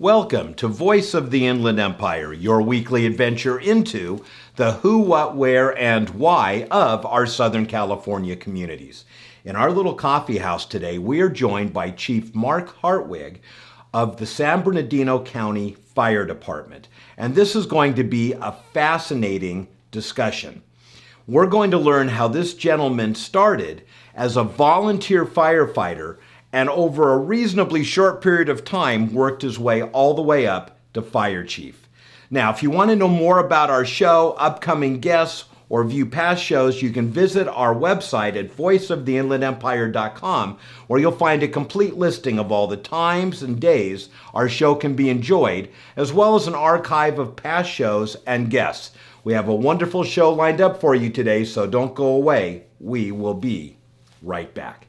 Welcome to Voice of the Inland Empire, your weekly adventure into the who, what, where, and why of our Southern California communities. In our little coffee house today, we are joined by Chief Mark Hartwig of the San Bernardino County Fire Department. And this is going to be a fascinating discussion. We're going to learn how this gentleman started as a volunteer firefighter and over a reasonably short period of time worked his way all the way up to fire chief. Now, if you want to know more about our show, upcoming guests, or view past shows, you can visit our website at voiceoftheinlandempire.com, where you'll find a complete listing of all the times and days our show can be enjoyed, as well as an archive of past shows and guests. We have a wonderful show lined up for you today, so don't go away. We will be right back.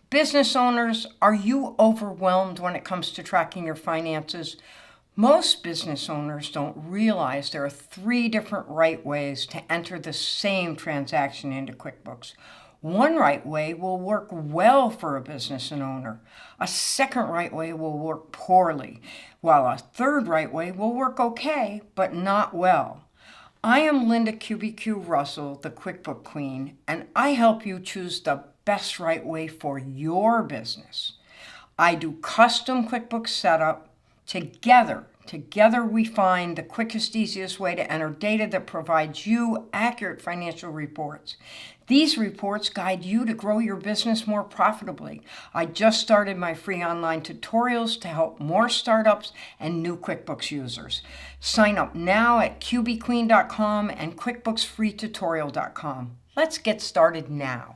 Business owners, are you overwhelmed when it comes to tracking your finances? Most business owners don't realize there are 3 different right ways to enter the same transaction into QuickBooks. One right way will work well for a business and owner. A second right way will work poorly, while a third right way will work okay, but not well. I am Linda QBQ Russell, the QuickBook Queen, and I help you choose the best right way for your business. I do custom QuickBooks setup. Together we find the quickest, easiest way to enter data that provides you accurate financial reports. These reports guide you to grow your business more profitably. I just started my free online tutorials to help more startups and new QuickBooks users. Sign up now at qbqueen.com and quickbooksfreetutorial.com. Let's get started now.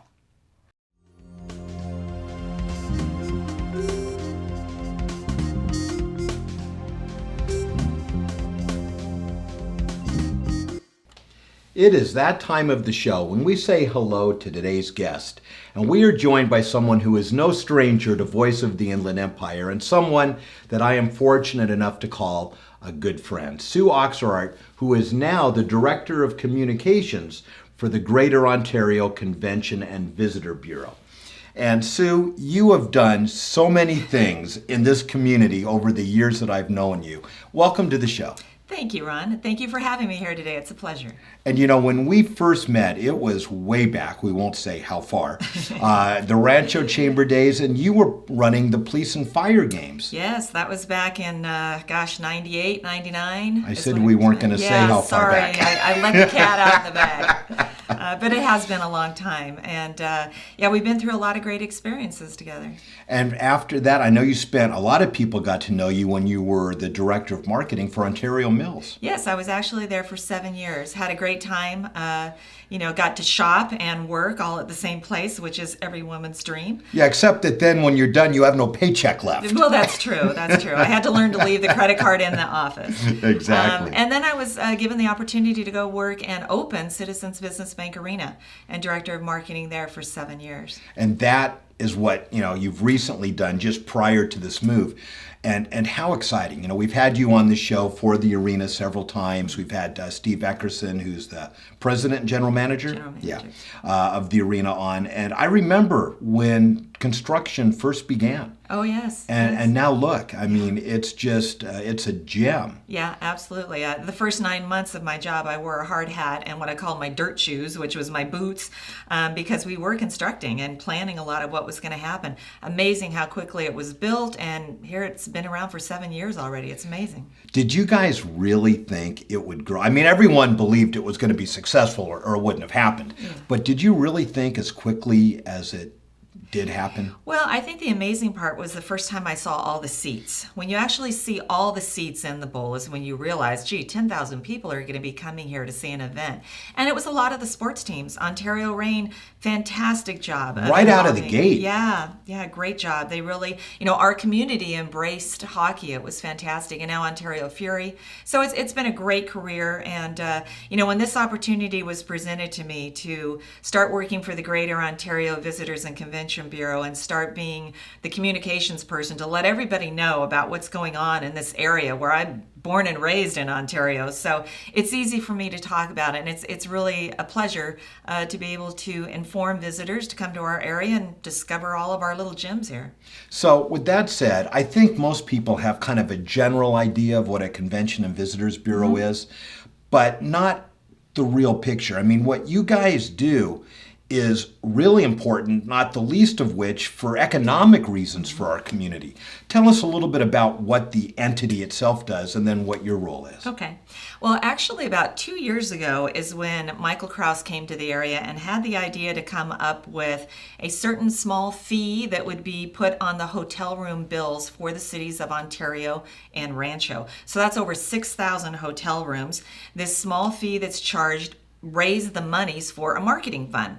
It is that time of the show when we say hello to today's guest, and we are joined by someone who is no stranger to Voice of the Inland Empire and someone that I am fortunate enough to call a good friend, Sue Oxarart, who is now the Director of Communications for the Greater Ontario Convention and Visitor Bureau. And Sue, you have done so many things in this community over the years that I've known you. Welcome to the show. Thank you, Ron. Thank you for having me here today. It's a pleasure. And you know, when we first met, it was way back, we won't say how far, the Rancho Chamber days, and you were running the police and fire games. Yes, that was back in, 98, 99. I said we weren't going to say how far back. Sorry, I let the cat out of the bag. But it has been a long time. And we've been through a lot of great experiences together. And after that, I know you spent, a lot of people got to know you when you were the Director of Marketing for Ontario Mills. Yes, I was actually there for 7 years. Had a great time. Got to shop and work all at the same place, which is every woman's dream. Yeah, except that then when you're done, you have no paycheck left. Well, that's true. That's true. I had to learn to leave the credit card in the office. Exactly. And then I was given the opportunity to go work and open Citizens Business Bank Arena and Director of Marketing there for 7 years. And that is what, you've recently done just prior to this move. And how exciting. We've had you on the show for the arena several times. We've had Steve Eckerson, who's the president and general manager, of the arena on. And I remember when construction first began. Oh, yes. And now look, it's just, it's a gem. Yeah, absolutely. The first 9 months of my job, I wore a hard hat and what I called my dirt shoes, which was my boots, because we were constructing and planning a lot of what was going to happen. Amazing how quickly it was built, and here it's been around for 7 years already. It's amazing. Did you guys really think it would grow? Everyone believed it was going to be successful or it wouldn't have happened. Yeah. But did you really think as quickly as it did happen? Well, I think the amazing part was the first time I saw all the seats. When you actually see all the seats in the bowl is when you realize, gee, 10,000 people are going to be coming here to see an event. And it was a lot of the sports teams. Ontario Reign, fantastic job. Right out of the gate. Yeah, great job. They really, our community embraced hockey. It was fantastic. And now Ontario Fury. So it's been a great career. And, when this opportunity was presented to me to start working for the Greater Ontario Visitors and Convention Bureau and start being the communications person to let everybody know about what's going on in this area where I'm born and raised in Ontario. So it's easy for me to talk about it. And it's really a pleasure to be able to inform visitors to come to our area and discover all of our little gems here. So with that said, I think most people have kind of a general idea of what a Convention and Visitors Bureau is, but not the real picture. I mean, what you guys do is really important, not the least of which for economic reasons for our community. Tell us a little bit about what the entity itself does and then what your role is. Okay. Well, actually, about 2 years ago is when Michael Krause came to the area and had the idea to come up with a certain small fee that would be put on the hotel room bills for the cities of Ontario and Rancho. So that's over 6,000 hotel rooms. This small fee that's charged raised the monies for a marketing fund.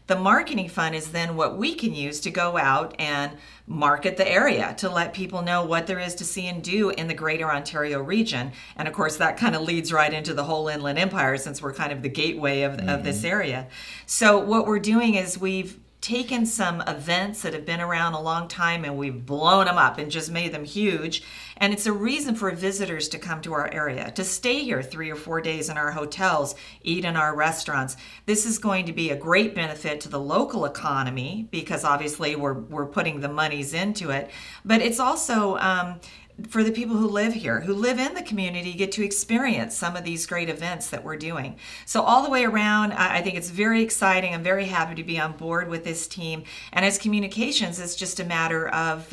The marketing fund is then what we can use to go out and market the area to let people know what there is to see and do in the Greater Ontario region. And of course, that kind of leads right into the whole Inland Empire since we're kind of the gateway of this area. So what we're doing is we've taken some events that have been around a long time and we've blown them up and just made them huge. And it's a reason for visitors to come to our area, to stay here 3 or 4 days in our hotels, eat in our restaurants. This is going to be a great benefit to the local economy because obviously we're putting the monies into it. But it's also for the people who live here, who live in the community, get to experience some of these great events that we're doing. So all the way around, I think it's very exciting. I'm very happy to be on board with this team. And as communications, it's just a matter of,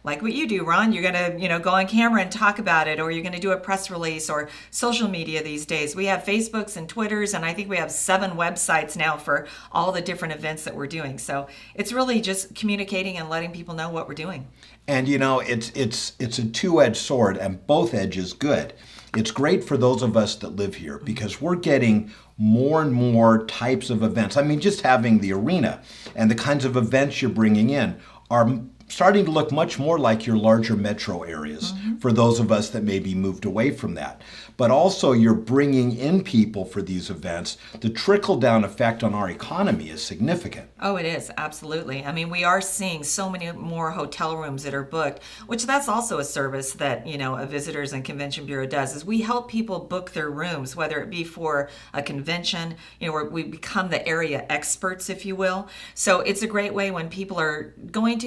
like what you do, Ron, you're going to go on camera and talk about it, or you're going to do a press release or social media these days. We have Facebooks and Twitters, and I think we have 7 websites now for all the different events that we're doing. So it's really just communicating and letting people know what we're doing. And it's a two-edged sword, and both edges good. It's great for those of us that live here because we're getting more and more types of events. I mean, just having the arena and the kinds of events you're bringing in are starting to look much more like your larger metro areas for those of us that maybe moved away from that. But also you're bringing in people for these events. The trickle-down effect on our economy is significant. Oh, it is, absolutely. I mean, we are seeing so many more hotel rooms that are booked, which that's also a service that, a Visitors and Convention Bureau does, is we help people book their rooms, whether it be for a convention, where we become the area experts, if you will. So it's a great way when people are going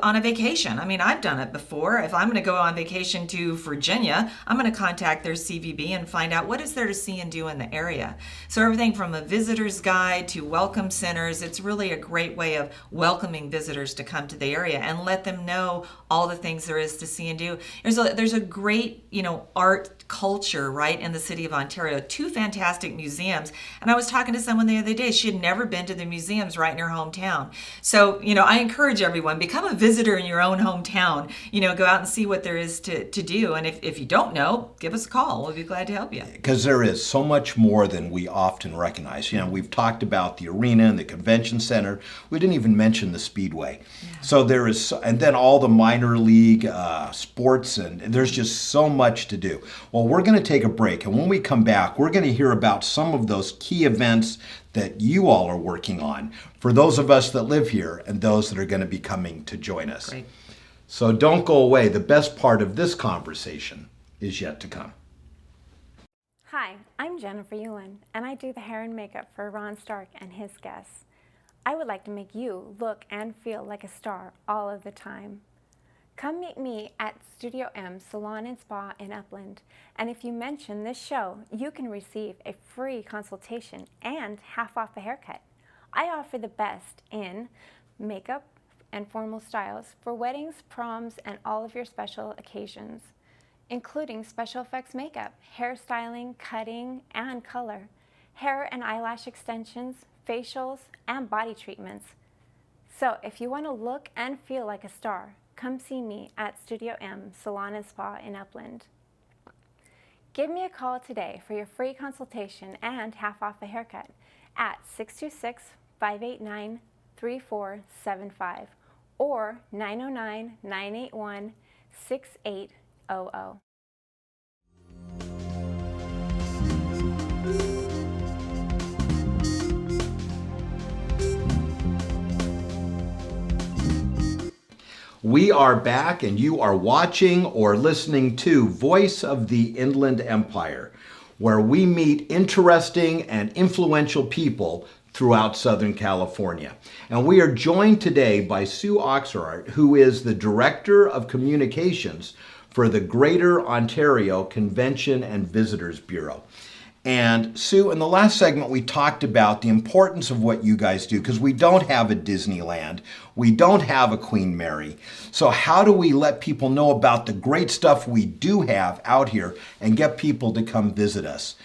on a vacation. I mean, I've done it before. If I'm going to go on vacation to Virginia, I'm going to contact their CVB and find out what is there to see and do in the area. So everything from a visitor's guide to welcome centers, it's really a great way of welcoming visitors to come to the area and let them know all the things there is to see and do. There's a great, art culture right in the city of Ontario. 2 fantastic museums. And I was talking to someone the other day. She had never been to the museums right in her hometown. So, I encourage everyone, become a visitor in your own hometown. Go out and see what there is to do. And if you don't know, give us a call. We'll be glad to help you. Because there is so much more than we often recognize. We've talked about the arena and the convention center. We didn't even mention the Speedway. Yeah. So there is, and then all the minor league sports, and there's just so much to do. Well, we're going to take a break, and when we come back, we're going to hear about some of those key events that you all are working on for those of us that live here and those that are going to be coming to join us. Great. So don't go away. The best part of this conversation is yet to come. Hi, I'm Jennifer Ewan, and I do the hair and makeup for Ron Stark and his guests. I would like to make you look and feel like a star all of the time. Come meet me at Studio M Salon and Spa in Upland, and if you mention this show, you can receive a free consultation and half off a haircut. I offer the best in makeup and formal styles for weddings, proms, and all of your special occasions, including special effects makeup, hairstyling, cutting, and color, hair and eyelash extensions, facials, and body treatments. So if you want to look and feel like a star, come see me at Studio M Salon and Spa in Upland. Give me a call today for your free consultation and half off a haircut at 626-589-3475 or 909-981-6800. We are back, and you are watching or listening to Voice of the Inland Empire, where we meet interesting and influential people throughout Southern California. And we are joined today by Sue Oxarart, who is the Director of Communications for the Greater Ontario Convention and Visitors Bureau. And Sue, in the last segment, we talked about the importance of what you guys do, because we don't have a Disneyland. We don't have a Queen Mary. So how do we let people know about the great stuff we do have out here and get people to come visit us?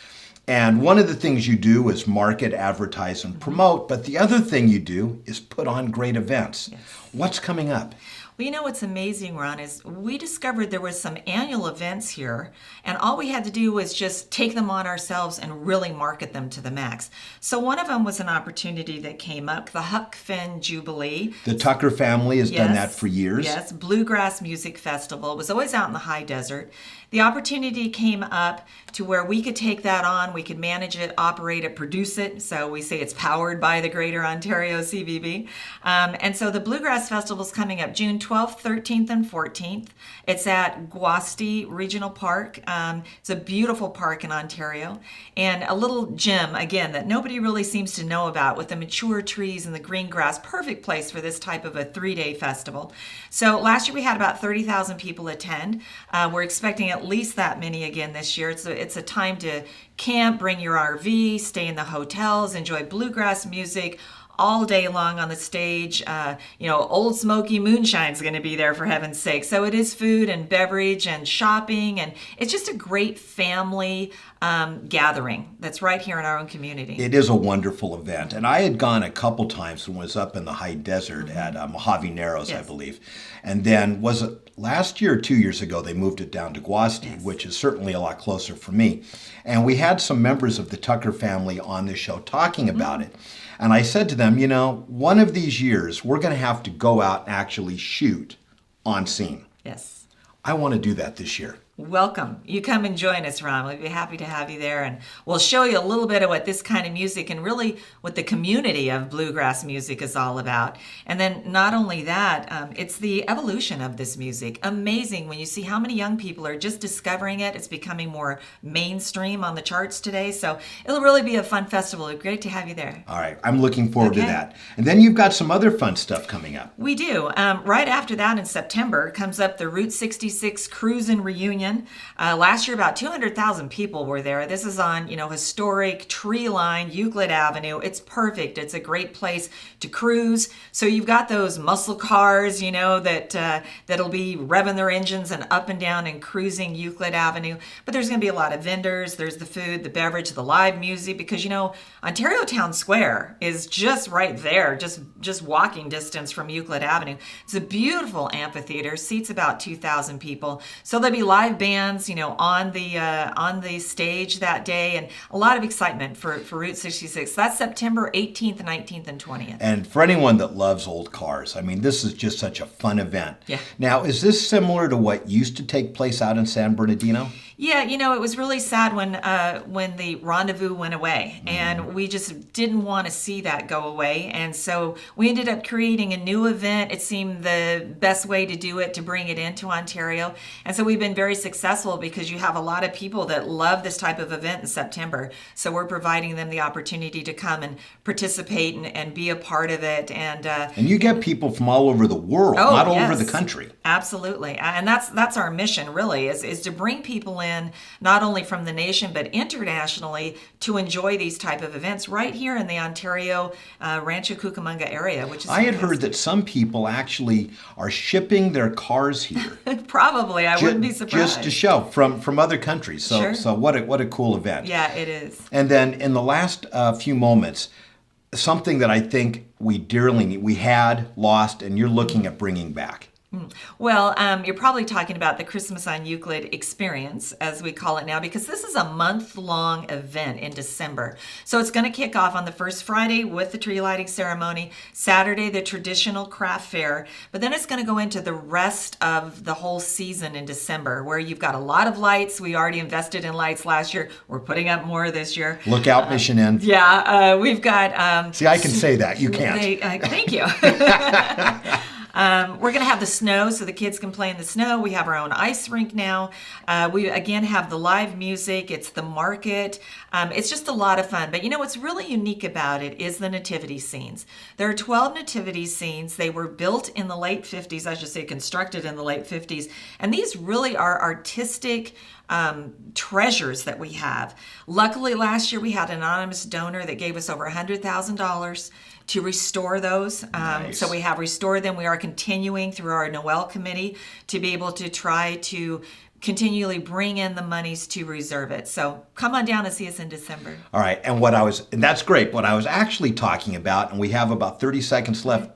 And one of the things you do is market, advertise, and promote. But the other thing you do is put on great events. Yes. What's coming up? Well, you know what's amazing, Ron, is we discovered there was some annual events here, and all we had to do was just take them on ourselves and really market them to the max. So one of them was an opportunity that came up, the Huck Finn Jubilee. The Tucker family has done that Yes, for years. Yes, Bluegrass Music Festival. It was always out in the high desert. The opportunity came up to where we could take that on, we could manage it, operate it, produce it. So we say it's powered by the Greater Ontario CVB. And so the Bluegrass Festival is coming up June 12th, 13th, and 14th. It's at Guasti Regional Park. It's a beautiful park in Ontario. And a little gem, again, that nobody really seems to know about with the mature trees and the green grass. Perfect place for this type of a 3-day festival. So last year we had about 30,000 people attend. We're expecting at least that many again this year. It's a time to camp, bring your RV, stay in the hotels, enjoy bluegrass music all day long on the stage. Old Smoky Moonshine's going to be there, for heaven's sake. So it is food and beverage and shopping, and it's just a great family gathering that's right here in our own community. It is a wonderful event. And I had gone a couple times and was up in the high desert at Mojave Narrows, Yes. I believe. And then was it last year or 2 years ago, they moved it down to Guasti, Yes. which is certainly a lot closer for me. And we had some members of the Tucker family on the show talking about it. And I said to them, one of these years, we're going to have to go out and actually shoot on scene. Yes. I want to do that this year. Welcome. You come and join us, Ron. We'd be happy to have you there, and we'll show you a little bit of what this kind of music and really what the community of bluegrass music is all about. And then not only that, it's the evolution of this music. Amazing when you see how many young people are just discovering it. It's becoming more mainstream on the charts today. So it'll really be a fun festival. Great to have you there. All right. I'm looking forward to Okay. that. And then you've got some other fun stuff coming up. We do. Right after that in September comes up the Route 66 Cruisin' Reunion. Last year, about 200,000 people were there. This is on, historic tree-lined Euclid Avenue. It's perfect. It's a great place to cruise. So you've got those muscle cars, that'll be revving their engines and up and down and cruising Euclid Avenue. But there's going to be a lot of vendors. There's the food, the beverage, the live music, because, Ontario Town Square is just right there, just walking distance from Euclid Avenue. It's a beautiful amphitheater, seats about 2,000 people. So there'll be live bands, on the stage that day, and a lot of excitement for Route 66. That's September 18th, 19th, and 20th. And for anyone that loves old cars, this is just such a fun event. Yeah. Now, is this similar to what used to take place out in San Bernardino? Yeah, it was really sad when the rendezvous went away, and we just didn't want to see that go away. And so we ended up creating a new event. It seemed the best way to do it, to bring it into Ontario. And so we've been very successful because you have a lot of people that love this type of event in September. So we're providing them the opportunity to come and participate and be a part of it. And you get people from all over the world, Oh, not all over yes. the country. Absolutely. And that's our mission, really, is to bring people in, not only from the nation, but internationally, to enjoy these type of events right here in the Ontario Rancho Cucamonga area, which is I had heard that some people actually are shipping their cars here. Probably. I wouldn't be surprised. Just to show from other countries. So Sure. so what a cool event. Yeah, it is. And then in the last few moments, something that I think we dearly need. We had, lost, and you're looking at bringing back. Well, you're probably talking about the Christmas on Euclid experience, as we call it now, because this is a month-long event in December. So it's going to kick off on the first Friday with the tree lighting ceremony, Saturday the traditional craft fair, but then it's going to go into the rest of the whole season in December, where you've got a lot of lights. We already invested in lights last year. We're putting up more this year. Look out, Mission Inn. Yeah, we've got... See, I can say that. You can't. Thank you. We're going to have the snow so the kids can play in the snow. We have our own ice rink now. We, again, have the live music. It's the market. It's just a lot of fun. But you know what's really unique about it is the nativity scenes. There are 12 nativity scenes. They were built in the late 50s, I should say constructed in the late 50s. And these really are artistic treasures that we have. Luckily, last year we had an anonymous donor that gave us over $100,000 to restore those. Nice. So we have restored them. We are continuing through our Noel committee to be able to try to continually bring in the monies to reserve it. So come on down and see us in December. All right, and that's great. What I was actually talking about, and we have about 30 seconds left,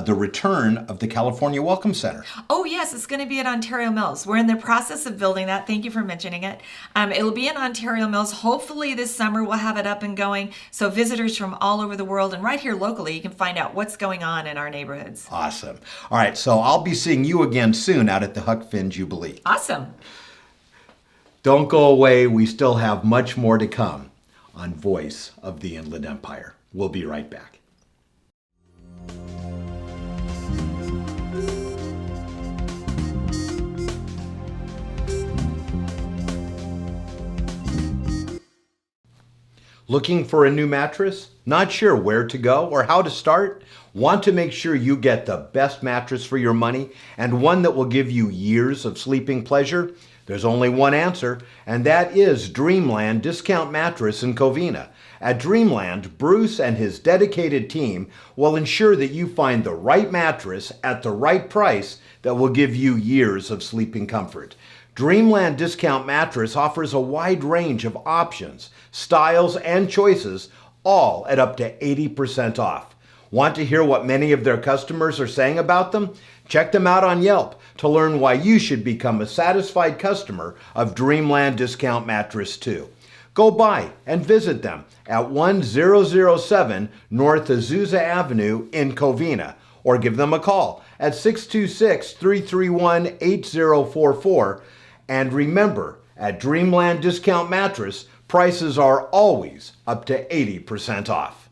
the return of the California Welcome Center. Oh, yes, it's going to be at Ontario Mills. We're in the process of building that. Thank you for mentioning it. It'll be in Ontario Mills. Hopefully this summer we'll have it up and going. So visitors from all over the world and right here locally, you can find out what's going on in our neighborhoods. Awesome. All right, so I'll be seeing you again soon out at the Huck Finn Jubilee. Awesome. Don't go away. We still have much more to come on Voice of the Inland Empire. We'll be right back. Looking for a new mattress? Not sure where to go or how to start? Want to make sure you get the best mattress for your money and one that will give you years of sleeping pleasure? There's only one answer, and that is Dreamland Discount Mattress in Covina. At Dreamland, Bruce and his dedicated team will ensure that you find the right mattress at the right price that will give you years of sleeping comfort. Dreamland Discount Mattress offers a wide range of options, styles, and choices, all at up to 80% off. Want to hear what many of their customers are saying about them? Check them out on Yelp to learn why you should become a satisfied customer of Dreamland Discount Mattress too. Go by and visit them at 1007 North Azusa Avenue in Covina, or give them a call at 626-331-8044. And remember, at Dreamland Discount Mattress, prices are always up to 80% off.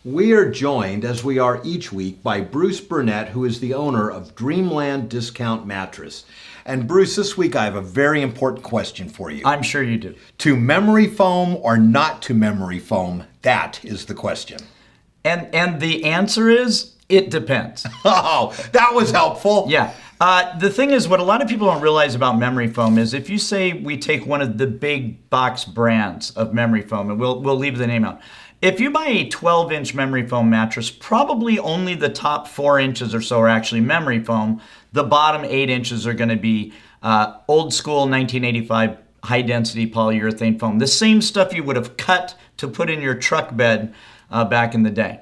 We are joined, as we are each week, by Bruce Burnett, who is the owner of Dreamland Discount Mattress. And Bruce, this week I have a very important question for you. I'm sure you do. To memory foam or not to memory foam? That is the question. And the answer is, it depends. Oh, that was helpful. Yeah. The thing is, what a lot of people don't realize about memory foam is if you say we take one of the big box brands of memory foam, and we'll leave the name out. If you buy a 12-inch memory foam mattress, probably only the top 4 inches or so are actually memory foam. The bottom 8 inches are going to be old school 1985 high-density polyurethane foam. The same stuff you would have cut to put in your truck bed back in the day.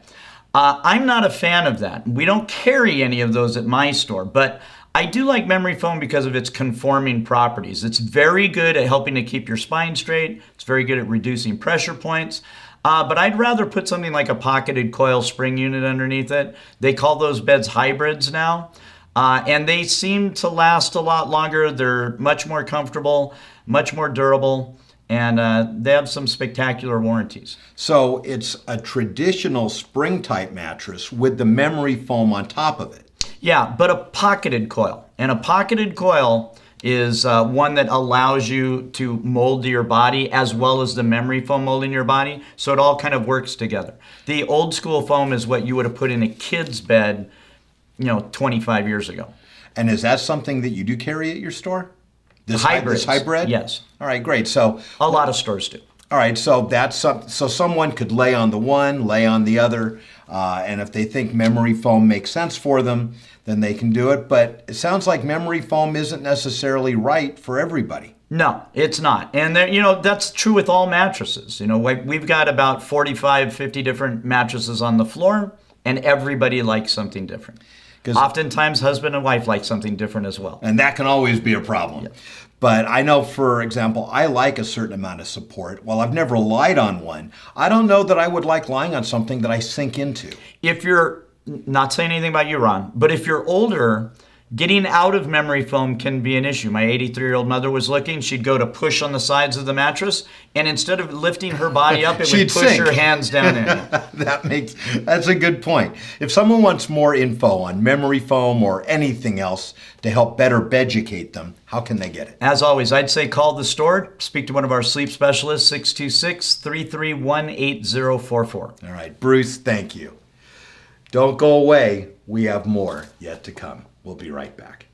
I'm not a fan of that. We don't carry any of those at my store, but I do like memory foam because of its conforming properties. It's very good at helping to keep your spine straight. It's very good at reducing pressure points. But I'd rather put something like a pocketed coil spring unit underneath it. They call those beds hybrids now. And they seem to last a lot longer. They're much more comfortable, much more durable, and they have some spectacular warranties. So it's a traditional spring-type mattress with the memory foam on top of it. Yeah, but a pocketed coil. And a pocketed coil is one that allows you to mold to your body as well as the memory foam molding your body. So it all kind of works together. The old school foam is what you would have put in a kid's bed, 25 years ago. And is that something that you do carry at your store? This Hybrids. This hybrid? Yes. All right, great. So A lot of stores do. all right, so so someone could lay on the one, lay on the other. And if they think memory foam makes sense for them, then they can do it. But it sounds like memory foam isn't necessarily right for everybody. No, it's not. And there, that's true with all mattresses. We've got about 45, 50 different mattresses on the floor, and everybody likes something different. Oftentimes, husband and wife like something different as well. And that can always be a problem. Yeah. But I know, for example, I like a certain amount of support. While I've never lied on one, I don't know that I would like lying on something that I sink into. If you're not saying anything about you, Ron, but if you're older, getting out of memory foam can be an issue. My 83-year-old mother was looking. She'd go to push on the sides of the mattress, and instead of lifting her body up, it would push her hands down in. That's a good point. If someone wants more info on memory foam or anything else to help better educate them, how can they get it? As always, I'd say call the store, speak to one of our sleep specialists, 626-331-8044. All right, Bruce, thank you. Don't go away. We have more yet to come. We'll be right back.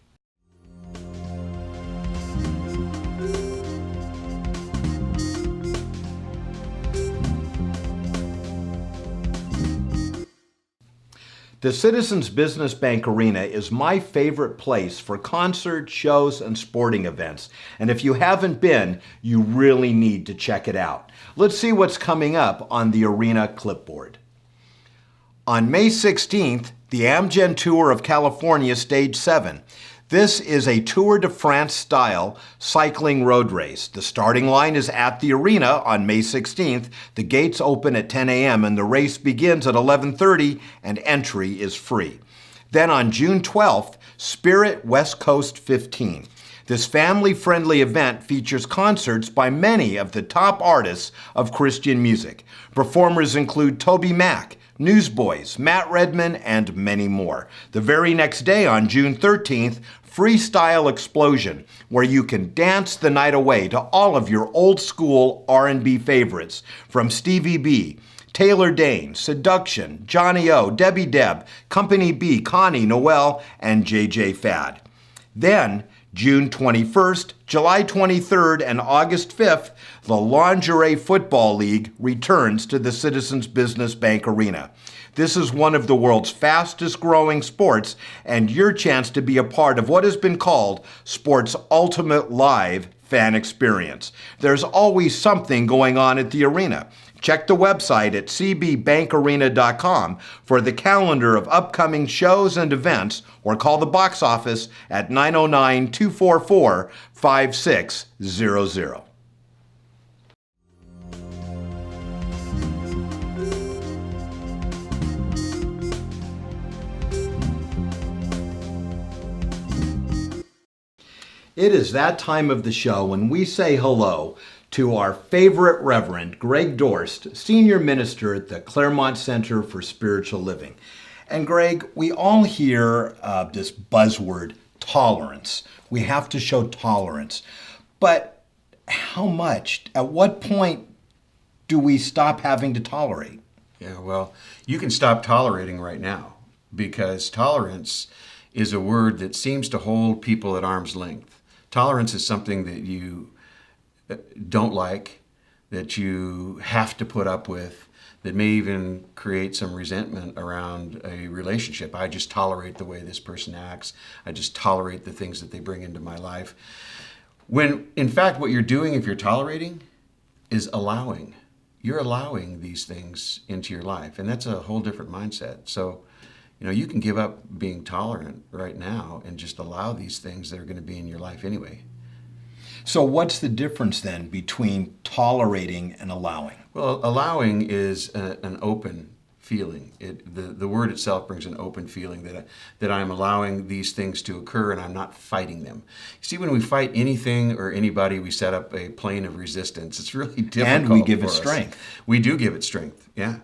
The Citizens Business Bank Arena is my favorite place for concerts, shows, and sporting events. And if you haven't been, you really need to check it out. Let's see what's coming up on the arena clipboard. On May 16th, the Amgen Tour of California Stage 7. This is a Tour de France style cycling road race. The starting line is at the arena on May 16th. The gates open at 10 a.m. and the race begins at 11:30 and entry is free. Then on June 12th, Spirit West Coast 15. This family-friendly event features concerts by many of the top artists of Christian music. Performers include Toby Mac, Newsboys, Matt Redman, and many more. The very next day, on June 13th, Freestyle Explosion, where you can dance the night away to all of your old-school R&B favorites, from Stevie B, Taylor Dane, Seduction, Johnny O, Debbie Deb, Company B, Connie, Noel, and JJ Fad. Then, June 21st, July 23rd, and August 5th, the Lingerie Football League returns to the Citizens Business Bank Arena. This is one of the world's fastest growing sports, and your chance to be a part of what has been called sports' ultimate live fan experience. There's always something going on at the arena. Check the website at cbbankarena.com for the calendar of upcoming shows and events, or call the box office at 909-244-5600. It is that time of the show when we say hello to our favorite Reverend, Greg Dorst, Senior Minister at the Claremont Center for Spiritual Living. And Greg, we all hear this buzzword, tolerance. We have to show tolerance. But how much? At what point do we stop having to tolerate? Yeah, well, you can stop tolerating right now, because tolerance is a word that seems to hold people at arm's length. Tolerance is something that you don't like, that you have to put up with, that may even create some resentment around a relationship. I just tolerate the way this person acts. I just tolerate the things that they bring into my life. When, in fact, what you're doing, if you're tolerating, is allowing. You're allowing these things into your life, and that's a whole different mindset. So, you can give up being tolerant right now and just allow these things that are going to be in your life anyway. So what's the difference then between tolerating and allowing? Well, allowing is an open feeling. The word itself brings an open feeling that I'm allowing these things to occur and I'm not fighting them. You see, when we fight anything or anybody, we set up a plane of resistance. It's really difficult. And we give it us. Strength. We do give it strength, yeah.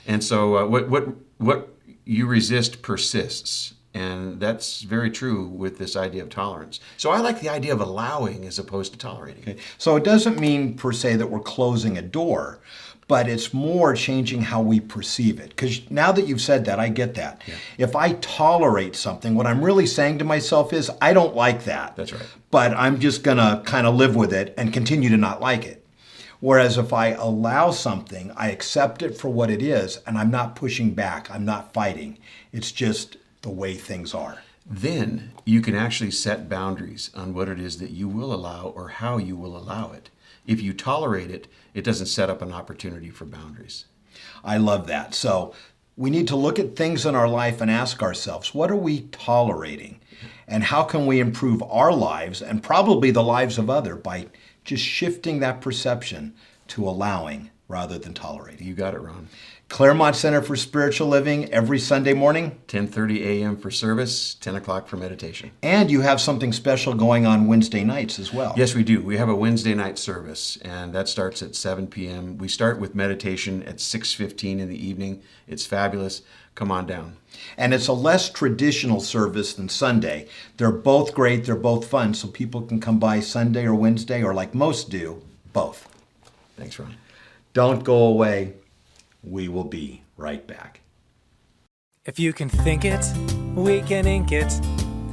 And so what you resist persists. And that's very true with this idea of tolerance. So I like the idea of allowing as opposed to tolerating. Okay. So it doesn't mean per se that we're closing a door, but it's more changing how we perceive it. Because now that you've said that, I get that. Yeah. If I tolerate something, what I'm really saying to myself is, I don't like that. That's right. But I'm just going to kind of live with it and continue to not like it. Whereas if I allow something, I accept it for what it is, and I'm not pushing back, I'm not fighting. It's just the way things are. Then you can actually set boundaries on what it is that you will allow or how you will allow it. If you tolerate it, it doesn't set up an opportunity for boundaries. I love that. So we need to look at things in our life and ask ourselves, what are we tolerating? And how can we improve our lives and probably the lives of others by just shifting that perception to allowing rather than tolerating? You got it, Ron. Claremont Center for Spiritual Living every Sunday morning. 10:30 a.m. for service, 10 o'clock for meditation. And you have something special going on Wednesday nights as well. Yes, we do. We have a Wednesday night service, and that starts at 7 p.m. We start with meditation at 6:15 in the evening. It's fabulous. Come on down. And it's a less traditional service than Sunday. They're both great. They're both fun. So people can come by Sunday or Wednesday, or like most do, both. Thanks, Ron. Don't go away. We will be right back. If you can think it, we can ink it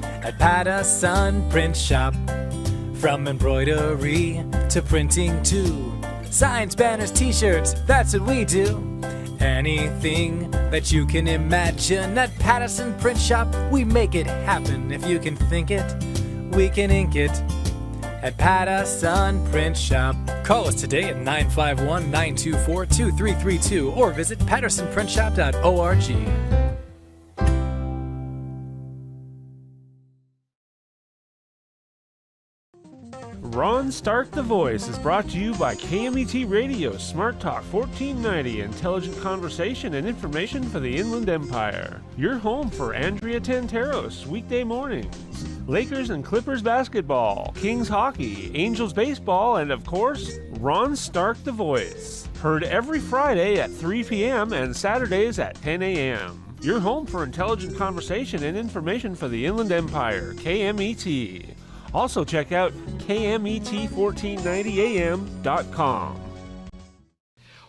at Patterson Print Shop. From embroidery to printing too. Signs, banners, t-shirts, that's what we do. Anything that you can imagine at Patterson Print Shop, we make it happen. If you can think it, we can ink it at Patterson Print Shop. Call us today at 951-924-2332 or visit pattersonprintshop.org. Ron Stark the Voice is brought to you by KMET Radio, Smart Talk 1490, intelligent conversation and information for the Inland Empire. Your home for Andrea Tanteros, weekday mornings. Lakers and Clippers basketball, Kings hockey, Angels baseball, and of course, Ron Stark the Voice. Heard every Friday at 3 p.m. and Saturdays at 10 a.m. Your home for intelligent conversation and information for the Inland Empire, KMET. Also check out KMET1490am.com.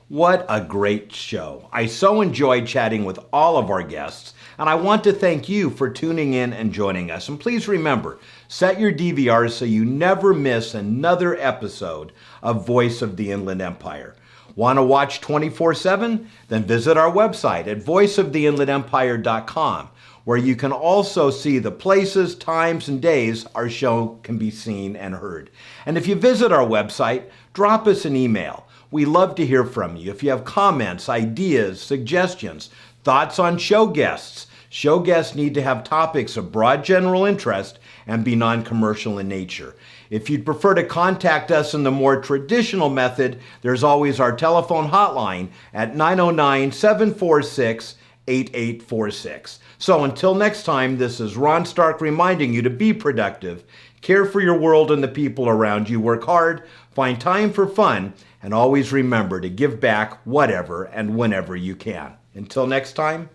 What a great show. I so enjoyed chatting with all of our guests, and I want to thank you for tuning in and joining us. And please remember, set your DVRs so you never miss another episode of Voice of the Inland Empire. Want to watch 24/7? Then visit our website at voiceoftheinlandempire.com, where you can also see the places, times, and days our show can be seen and heard. And if you visit our website, drop us an email. We love to hear from you. If you have comments, ideas, suggestions, thoughts on show guests. Show guests need to have topics of broad general interest and be non-commercial in nature. If you'd prefer to contact us in the more traditional method, there's always our telephone hotline at 909-746-8846. So until next time, this is Ron Stark reminding you to be productive, care for your world and the people around you, work hard, find time for fun, and always remember to give back whatever and whenever you can. Until next time,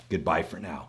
goodbye for now.